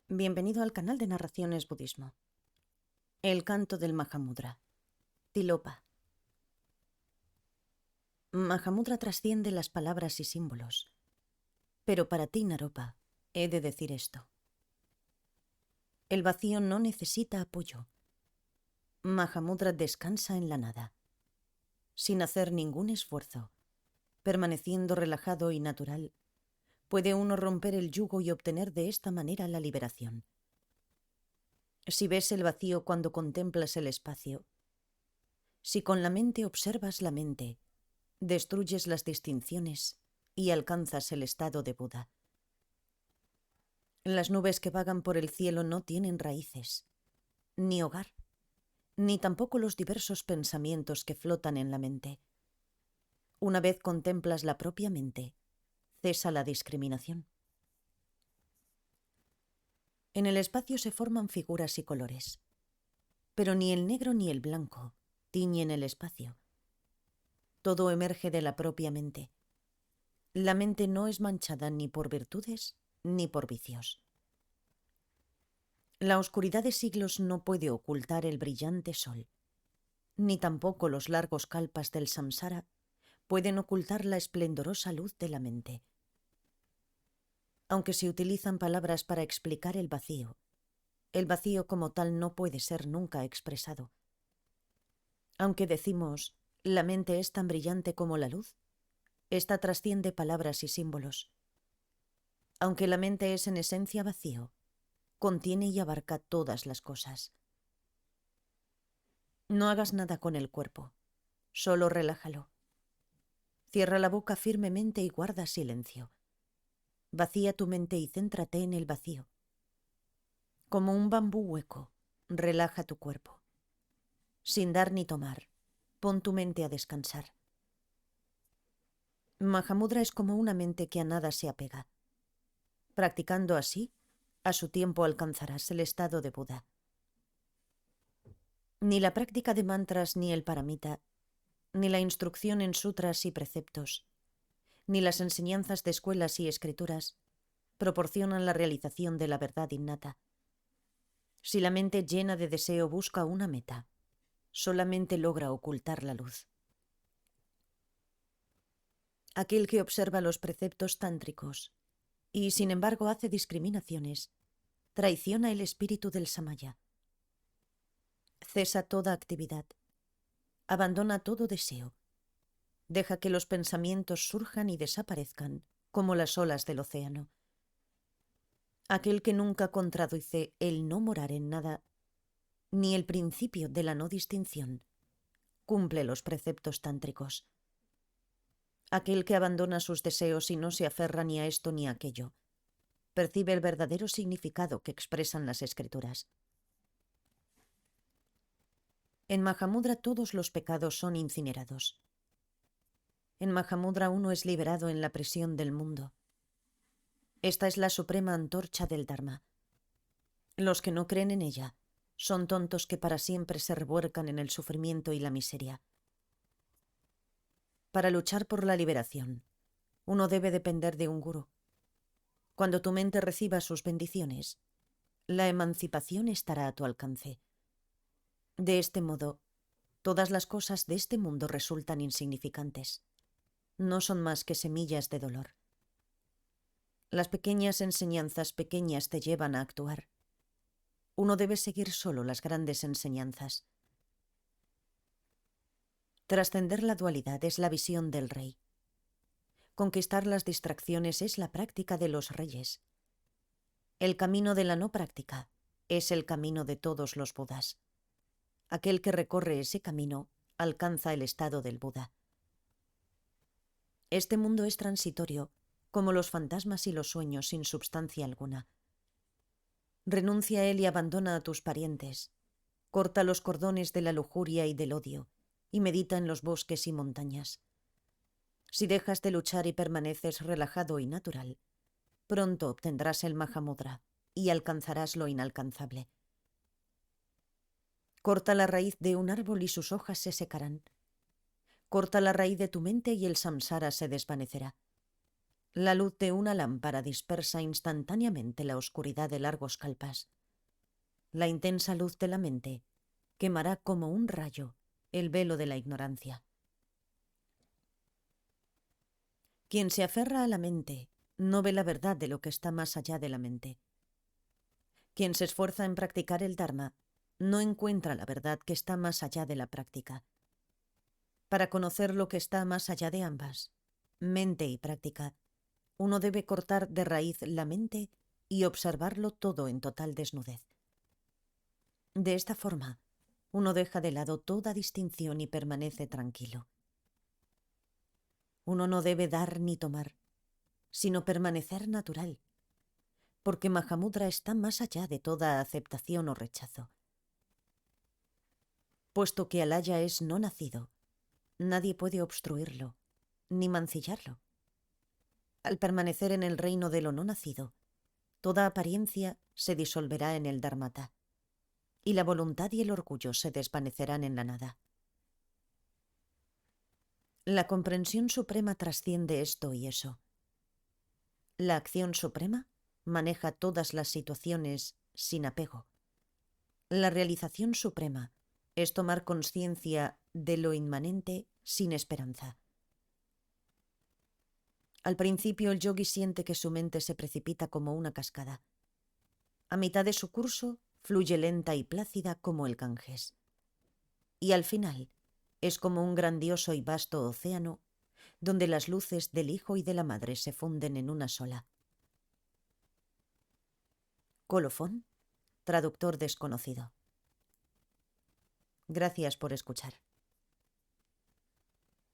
Bienvenido al canal de Narraciones Budismo. El canto del Mahamudra. Tilopa. Mahamudra trasciende las palabras y símbolos. Pero para ti, Naropa, he de decir esto. El vacío no necesita apoyo. Mahamudra descansa en la nada, sin hacer ningún esfuerzo, permaneciendo relajado y natural. Puede uno romper el yugo y obtener de esta manera la liberación. Si ves el vacío cuando contemplas el espacio, si con la mente observas la mente, destruyes las distinciones y alcanzas el estado de Buda. Las nubes que vagan por el cielo no tienen raíces, ni hogar, ni tampoco los diversos pensamientos que flotan en la mente. Una vez contemplas la propia mente, cesa la discriminación. En el espacio se forman figuras y colores, pero ni el negro ni el blanco tiñen el espacio. Todo emerge de la propia mente. La mente no es manchada ni por virtudes ni por vicios. La oscuridad de siglos no puede ocultar el brillante sol, ni tampoco los largos kalpas del samsara pueden ocultar la esplendorosa luz de la mente. Aunque se utilizan palabras para explicar el vacío como tal no puede ser nunca expresado. Aunque decimos, la mente es tan brillante como la luz, esta trasciende palabras y símbolos. Aunque la mente es en esencia vacío, contiene y abarca todas las cosas. No hagas nada con el cuerpo, solo relájalo. Cierra la boca firmemente y guarda silencio. Vacía tu mente y céntrate en el vacío. Como un bambú hueco, relaja tu cuerpo. Sin dar ni tomar, pon tu mente a descansar. Mahamudra es como una mente que a nada se apega. Practicando así, a su tiempo alcanzarás el estado de Buda. Ni la práctica de mantras ni el paramita, ni la instrucción en sutras y preceptos, ni las enseñanzas de escuelas y escrituras proporcionan la realización de la verdad innata. Si la mente llena de deseo busca una meta, solamente logra ocultar la luz. Aquel que observa los preceptos tántricos y, sin embargo, hace discriminaciones, traiciona el espíritu del samaya. Cesa toda actividad, abandona todo deseo, deja que los pensamientos surjan y desaparezcan como las olas del océano. Aquel que nunca contradice el no morar en nada, ni el principio de la no distinción, cumple los preceptos tántricos. Aquel que abandona sus deseos y no se aferra ni a esto ni a aquello, percibe el verdadero significado que expresan las escrituras. En Mahamudra todos los pecados son incinerados. En Mahamudra uno es liberado en la presión del mundo. Esta es la suprema antorcha del Dharma. Los que no creen en ella son tontos que para siempre se revuelcan en el sufrimiento y la miseria. Para luchar por la liberación, uno debe depender de un gurú. Cuando tu mente reciba sus bendiciones, la emancipación estará a tu alcance. De este modo, todas las cosas de este mundo resultan insignificantes. No son más que semillas de dolor. Las pequeñas enseñanzas pequeñas te llevan a actuar. Uno debe seguir solo las grandes enseñanzas. Trascender la dualidad es la visión del rey. Conquistar las distracciones es la práctica de los reyes. El camino de la no práctica es el camino de todos los Budas. Aquel que recorre ese camino alcanza el estado del Buda. Este mundo es transitorio, como los fantasmas y los sueños sin substancia alguna. Renuncia a él y abandona a tus parientes. Corta los cordones de la lujuria y del odio, y medita en los bosques y montañas. Si dejas de luchar y permaneces relajado y natural, pronto obtendrás el Mahamudra y alcanzarás lo inalcanzable. Corta la raíz de un árbol y sus hojas se secarán. Corta la raíz de tu mente y el samsara se desvanecerá. La luz de una lámpara dispersa instantáneamente la oscuridad de largos kalpas. La intensa luz de la mente quemará como un rayo el velo de la ignorancia. Quien se aferra a la mente no ve la verdad de lo que está más allá de la mente. Quien se esfuerza en practicar el Dharma no encuentra la verdad que está más allá de la práctica. Para conocer lo que está más allá de ambas, mente y práctica, uno debe cortar de raíz la mente y observarlo todo en total desnudez. De esta forma, uno deja de lado toda distinción y permanece tranquilo. Uno no debe dar ni tomar, sino permanecer natural, porque Mahamudra está más allá de toda aceptación o rechazo. Puesto que Alaya es no nacido, nadie puede obstruirlo, ni mancillarlo. Al permanecer en el reino de lo no nacido, toda apariencia se disolverá en el Dharmata, y la voluntad y el orgullo se desvanecerán en la nada. La comprensión suprema trasciende esto y eso. La acción suprema maneja todas las situaciones sin apego. La realización suprema es tomar conciencia de lo inmanente sin esperanza. Al principio el yogui siente que su mente se precipita como una cascada. A mitad de su curso fluye lenta y plácida como el Ganges. Y al final es como un grandioso y vasto océano donde las luces del Hijo y de la Madre se funden en una sola. Colofón, traductor desconocido. Gracias por escuchar.